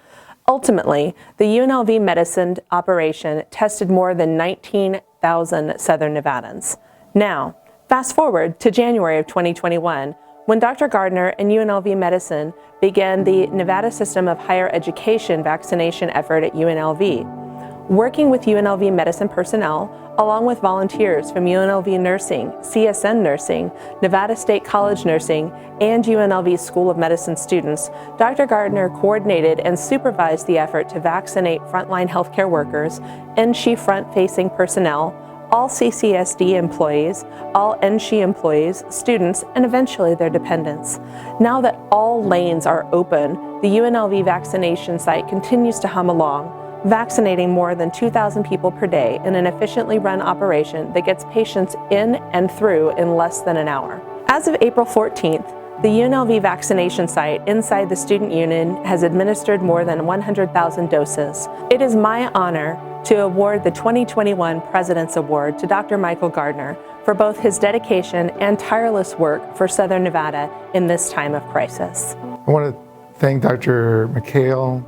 Ultimately, the UNLV Medicine operation tested more than 19,000 Southern Nevadans. Now, fast forward to January of 2021, when Dr. Gardner and UNLV Medicine began the Nevada System of Higher Education vaccination effort at UNLV. Working with UNLV Medicine personnel, along with volunteers from UNLV Nursing, CSN Nursing, Nevada State College Nursing, and UNLV School of Medicine students, Dr. Gardner coordinated and supervised the effort to vaccinate frontline healthcare workers, NSHE front-facing personnel, all CCSD employees, all NSHE employees, students, and eventually their dependents. Now that all lanes are open, the UNLV vaccination site continues to hum along, vaccinating more than 2,000 people per day in an efficiently run operation that gets patients in and through in less than an hour. As of April 14th, the UNLV vaccination site inside the Student Union has administered more than 100,000 doses. It is my honor to award the 2021 President's Award to Dr. Michael Gardner for both his dedication and tireless work for Southern Nevada in this time of crisis. I want to thank Dr. McHale,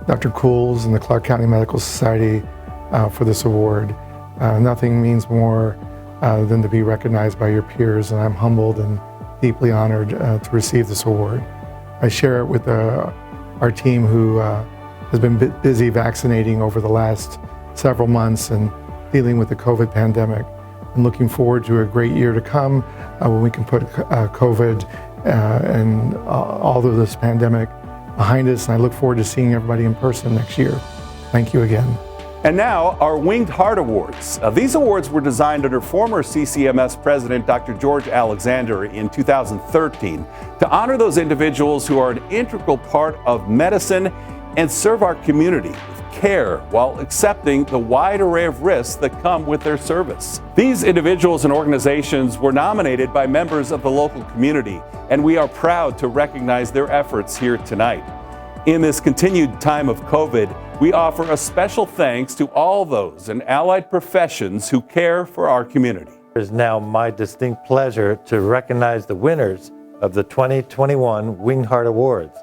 Dr. Cools and the Clark County Medical Society for this award. Nothing means more than to be recognized by your peers, and I'm humbled and deeply honored to receive this award. I share it with our team who has been busy vaccinating over the last several months and dealing with the COVID pandemic. I'm looking forward to a great year to come when we can put COVID and all of this pandemic behind us, and I look forward to seeing everybody in person next year. Thank you again. And now, our Winged Heart Awards. These awards were designed under former CCMS President Dr. George Alexander in 2013 to honor those individuals who are an integral part of medicine and serve our community with care while accepting the wide array of risks that come with their service. These individuals and organizations were nominated by members of the local community, and we are proud to recognize their efforts here tonight. In this continued time of COVID, we offer a special thanks to all those in allied professions who care for our community. It is now my distinct pleasure to recognize the winners of the 2021 Winged Heart Awards.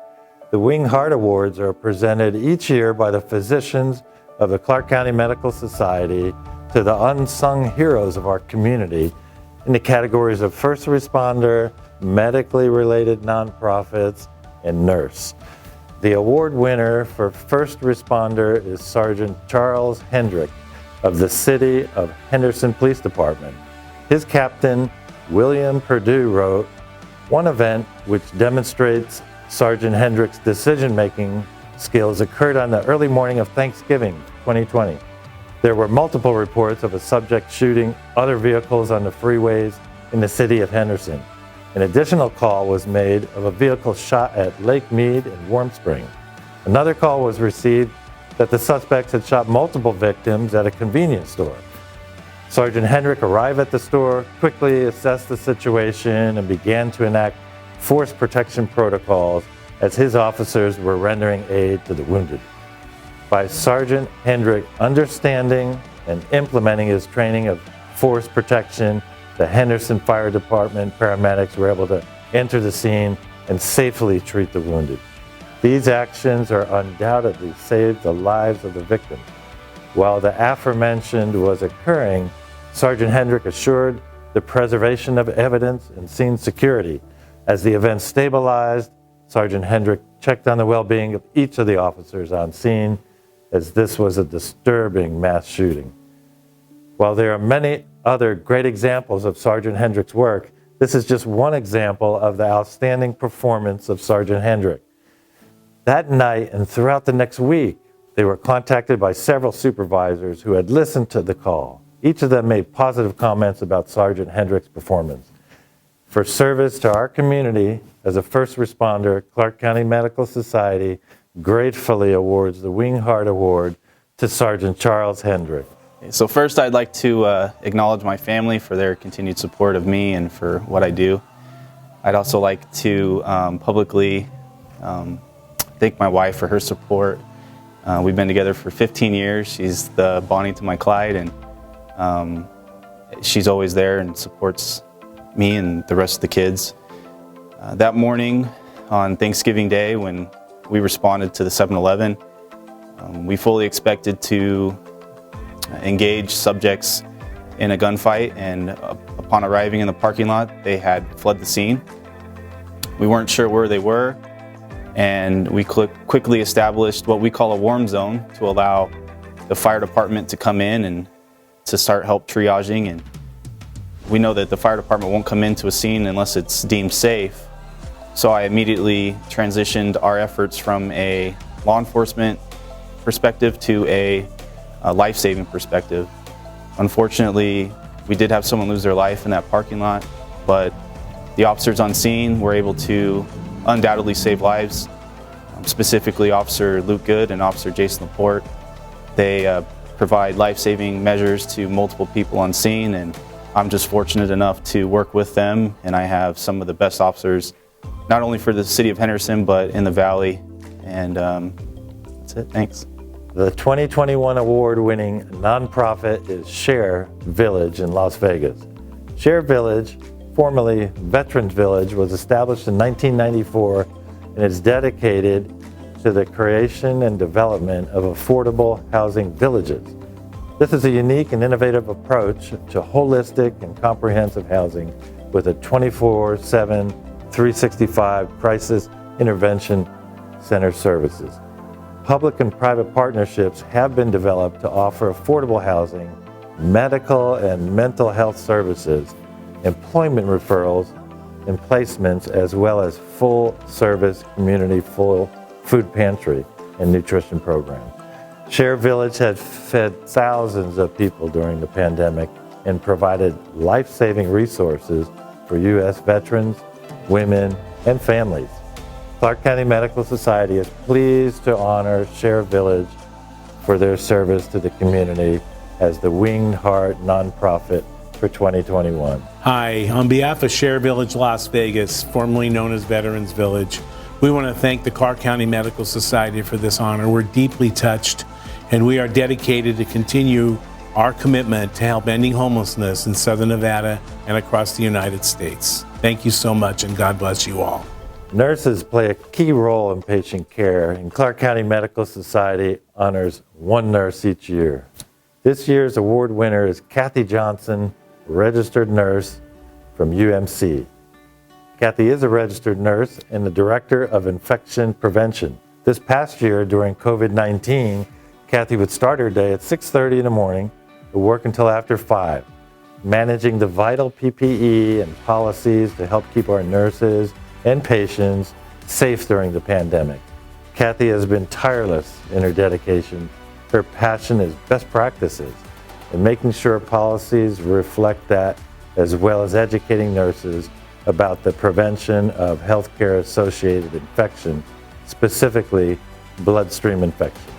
The Winged Heart Awards are presented each year by the physicians of the Clark County Medical Society to the unsung heroes of our community in the categories of first responder, medically related nonprofits, and nurse. The award winner for first responder is Sergeant Charles Hendrick of the City of Henderson Police Department. His captain, William Perdue, wrote, "One event which demonstrates Sergeant Hendrick's decision-making skills occurred on the early morning of Thanksgiving 2020. There were multiple reports of a subject shooting other vehicles on the freeways in the city of Henderson. An additional call was made of a vehicle shot at Lake Mead and Warm Spring. Another call was received that the suspects had shot multiple victims at a convenience store. Sergeant Hendrick arrived at the store, quickly assessed the situation, and began to enact force protection protocols as his officers were rendering aid to the wounded. By Sergeant Hendrick understanding and implementing his training of force protection, the Henderson Fire Department paramedics were able to enter the scene and safely treat the wounded. These actions are undoubtedly saved the lives of the victims. While the aforementioned was occurring, Sergeant Hendrick assured the preservation of evidence and scene security. As the event stabilized, Sergeant Hendrick checked on the well-being of each of the officers on scene, as this was a disturbing mass shooting. While there are many other great examples of Sergeant Hendrick's work, this is just one example of the outstanding performance of Sergeant Hendrick. That night and throughout the next week, they were contacted by several supervisors who had listened to the call. Each of them made positive comments about Sergeant Hendrick's performance. For service to our community as a first responder, Clark County Medical Society gratefully awards the Winged Heart Award to Sergeant Charles Hendrick. So first, I'd like to acknowledge my family for their continued support of me and for what I do. I'd also like to publicly thank my wife for her support. We've been together for 15 years. She's the Bonnie to my Clyde, and she's always there and supports me and the rest of the kids. That morning on Thanksgiving Day, when we responded to the 7-Eleven, we fully expected to engage subjects in a gunfight, and upon arriving in the parking lot, they had fled the scene. We weren't sure where they were, and we quickly established what we call a warm zone to allow the fire department to come in and to start help triaging. And we know that the fire department won't come into a scene unless it's deemed safe. So I immediately transitioned our efforts from a law enforcement perspective to a life-saving perspective. Unfortunately, we did have someone lose their life in that parking lot, but the officers on scene were able to undoubtedly save lives, specifically Officer Luke Good and Officer Jason Laporte. They provide life-saving measures to multiple people on scene, and I'm just fortunate enough to work with them, and I have some of the best officers, not only for the city of Henderson, but in the Valley, and that's it, thanks. The 2021 award-winning nonprofit is Share Village in Las Vegas. Share Village, formerly Veterans Village, was established in 1994 and is dedicated to the creation and development of affordable housing villages. This is a unique and innovative approach to holistic and comprehensive housing with a 24/7, 365 crisis intervention center services. Public and private partnerships have been developed to offer affordable housing, medical and mental health services, employment referrals and placements, as well as full-service community full food pantry and nutrition programs. Share Village has fed thousands of people during the pandemic and provided life-saving resources for U.S. veterans, women, and families. Clark County Medical Society is pleased to honor Share Village for their service to the community as the Winged Heart nonprofit for 2021. Hi, on behalf of Share Village Las Vegas, formerly known as Veterans Village, we want to thank the Clark County Medical Society for this honor. We're deeply touched, and we are dedicated to continue our commitment to help ending homelessness in Southern Nevada and across the United States. Thank you so much, and God bless you all. Nurses play a key role in patient care, and Clark County Medical Society honors one nurse each year. This year's award winner is Kathy Johnson, registered nurse from UMC. Kathy is a registered nurse and the director of infection prevention. This past year during COVID-19, Kathy would start her day at 6:30 in the morning and work until after 5, managing the vital PPE and policies to help keep our nurses and patients safe during the pandemic. Kathy has been tireless in her dedication. Her passion is best practices and making sure policies reflect that, as well as educating nurses about the prevention of healthcare associated infection, specifically bloodstream infection.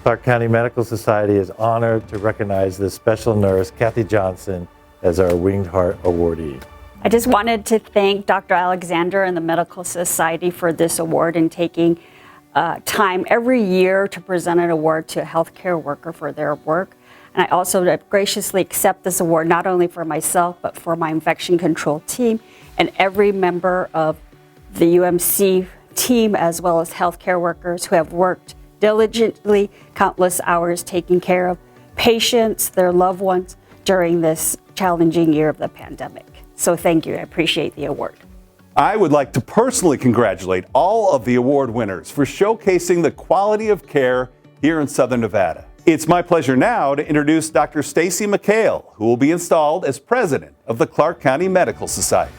Clark County Medical Society is honored to recognize this special nurse, Kathy Johnson, as our Winged Heart awardee. I just wanted to thank Dr. Alexander and the Medical Society for this award and taking time every year to present an award to a healthcare worker for their work. And I also graciously accept this award not only for myself, but for my infection control team and every member of the UMC team, as well as healthcare workers who have worked diligently countless hours taking care of patients, their loved ones during this challenging year of the pandemic. So thank you. I appreciate the award. I would like to personally congratulate all of the award winners for showcasing the quality of care here in Southern Nevada. It's my pleasure now to introduce Dr. Stacy McHale, who will be installed as president of the Clark County Medical Society.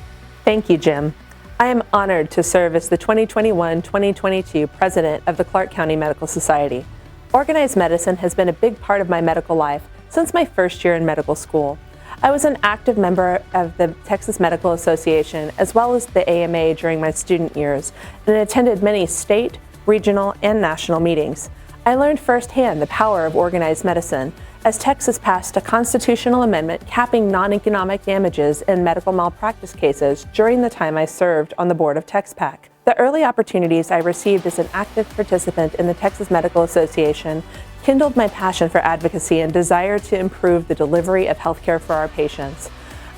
Thank you, Jim. I am honored to serve as the 2021-2022 president of the Clark County Medical Society. Organized medicine has been a big part of my medical life since my first year in medical school. I was an active member of the Texas Medical Association as well as the AMA during my student years and attended many state, regional, and national meetings. I learned firsthand the power of organized medicine as Texas passed a constitutional amendment capping non-economic damages in medical malpractice cases during the time I served on the board of TexPAC. The early opportunities I received as an active participant in the Texas Medical Association kindled my passion for advocacy and desire to improve the delivery of healthcare for our patients.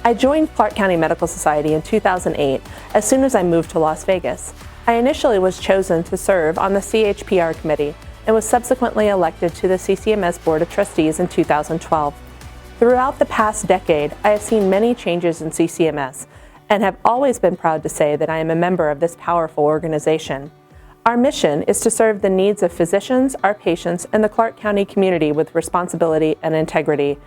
I joined Clark County Medical Society in 2008 as soon as I moved to Las Vegas. I initially was chosen to serve on the CHPR committee and was subsequently elected to the CCMS Board of Trustees in 2012. Throughout the past decade, I have seen many changes in CCMS and have always been proud to say that I am a member of this powerful organization. Our mission is to serve the needs of physicians, our patients, and the Clark County community with responsibility and integrity.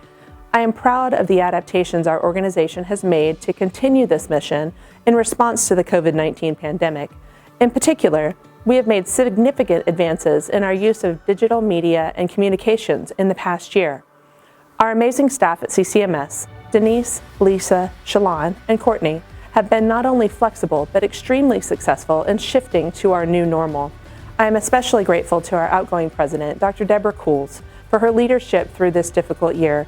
I am proud of the adaptations our organization has made to continue this mission in response to the COVID-19 pandemic. In particular, we have made significant advances in our use of digital media and communications in the past year. Our amazing staff at CCMS, Denise, Lisa, Shalon, and Courtney, have been not only flexible but extremely successful in shifting to our new normal. I am especially grateful to our outgoing president, Dr. Deborah Cools, for her leadership through this difficult year,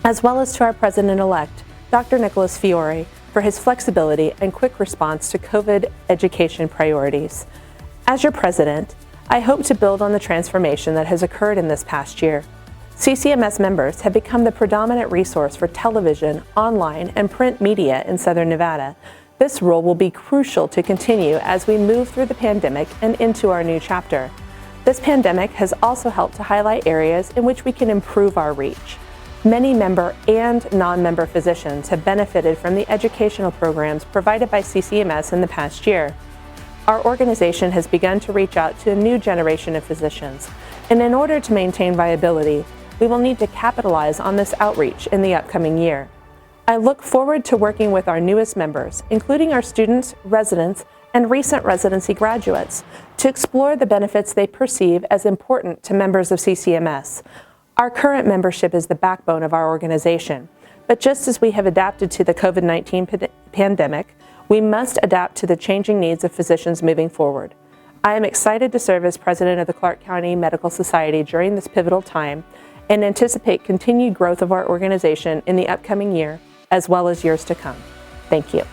as well as to our president-elect, Dr. Nicholas Fiore, for his flexibility and quick response to COVID education priorities. As your president, I hope to build on the transformation that has occurred in this past year. CCMS members have become the predominant resource for television, online, and print media in Southern Nevada. This role will be crucial to continue as we move through the pandemic and into our new chapter. This pandemic has also helped to highlight areas in which we can improve our reach. Many member and non-member physicians have benefited from the educational programs provided by CCMS in the past year. Our organization has begun to reach out to a new generation of physicians, and in order to maintain viability, we will need to capitalize on this outreach in the upcoming year. I look forward to working with our newest members, including our students, residents, and recent residency graduates, to explore the benefits they perceive as important to members of CCMS. Our current membership is the backbone of our organization, but just as we have adapted to the COVID-19 pandemic, we must adapt to the changing needs of physicians moving forward. I am excited to serve as president of the Clark County Medical Society during this pivotal time and anticipate continued growth of our organization in the upcoming year, as well as years to come. Thank you.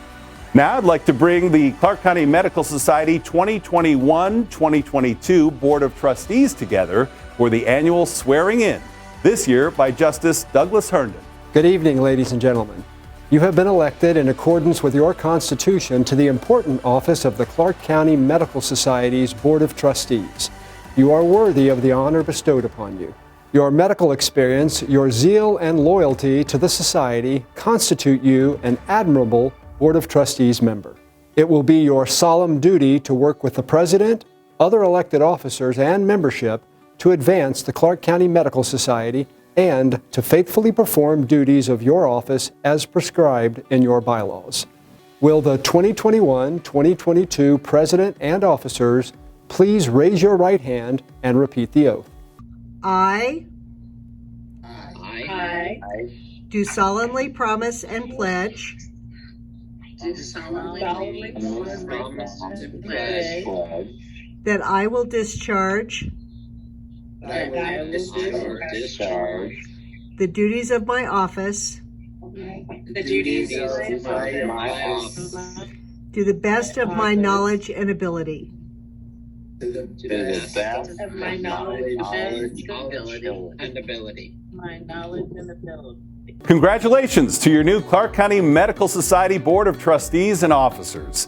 Now I'd like to bring the Clark County Medical Society 2021-2022 Board of Trustees together for the annual swearing in, this year by Justice Douglas Herndon. Good evening, ladies and gentlemen. You have been elected in accordance with your Constitution to the important office of the Clark County Medical Society's Board of Trustees. You are worthy of the honor bestowed upon you. Your medical experience, your zeal and loyalty to the Society constitute you an admirable Board of Trustees member. It will be your solemn duty to work with the President, other elected officers, and membership to advance the Clark County Medical Society and to faithfully perform duties of your office as prescribed in your bylaws. Will the 2021-2022 President and officers please raise your right hand and repeat the oath? I do solemnly promise and pledge that I will discharge the duties of my office to the best of my knowledge and ability. Congratulations to your new Clark County Medical Society Board of Trustees and officers.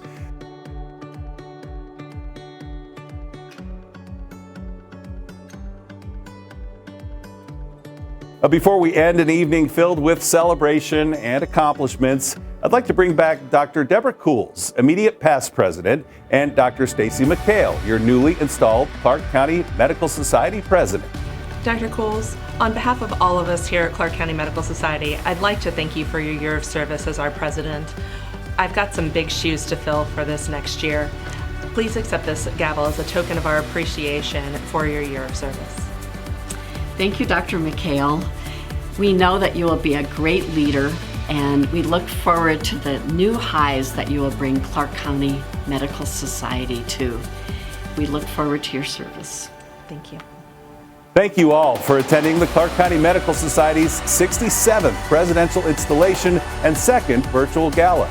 Before we end an evening filled with celebration and accomplishments, I'd like to bring back Dr. Deborah Cools, immediate past president, and Dr. Stacy McHale, your newly installed Clark County Medical Society president. Dr. Cools, on behalf of all of us here at Clark County Medical Society, I'd like to thank you for your year of service as our president. I've got some big shoes to fill for this next year. Please accept this gavel as a token of our appreciation for your year of service. Thank you, Dr. McHale. We know that you will be a great leader, and we look forward to the new highs that you will bring Clark County Medical Society to. We look forward to your service. Thank you. Thank you all for attending the Clark County Medical Society's 67th presidential installation and second virtual gala.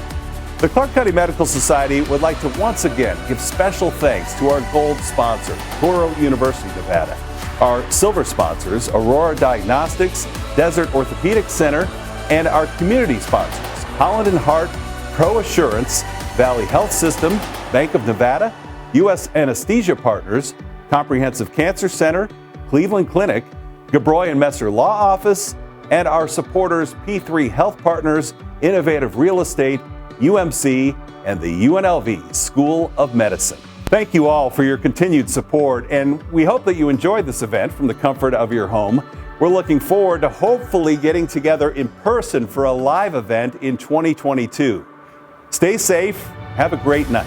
The Clark County Medical Society would like to once again give special thanks to our gold sponsor, Touro University, Nevada. Our silver sponsors, Aurora Diagnostics, Desert Orthopedic Center, and our community sponsors, Holland & Hart, Pro Assurance, Valley Health System, Bank of Nevada, U.S. Anesthesia Partners, Comprehensive Cancer Center, Cleveland Clinic, Gabroy & Messer Law Office, and our supporters P3 Health Partners, Innovative Real Estate, UMC, and the UNLV School of Medicine. Thank you all for your continued support, and we hope that you enjoyed this event from the comfort of your home. We're looking forward to hopefully getting together in person for a live event in 2022. Stay safe. Have a great night.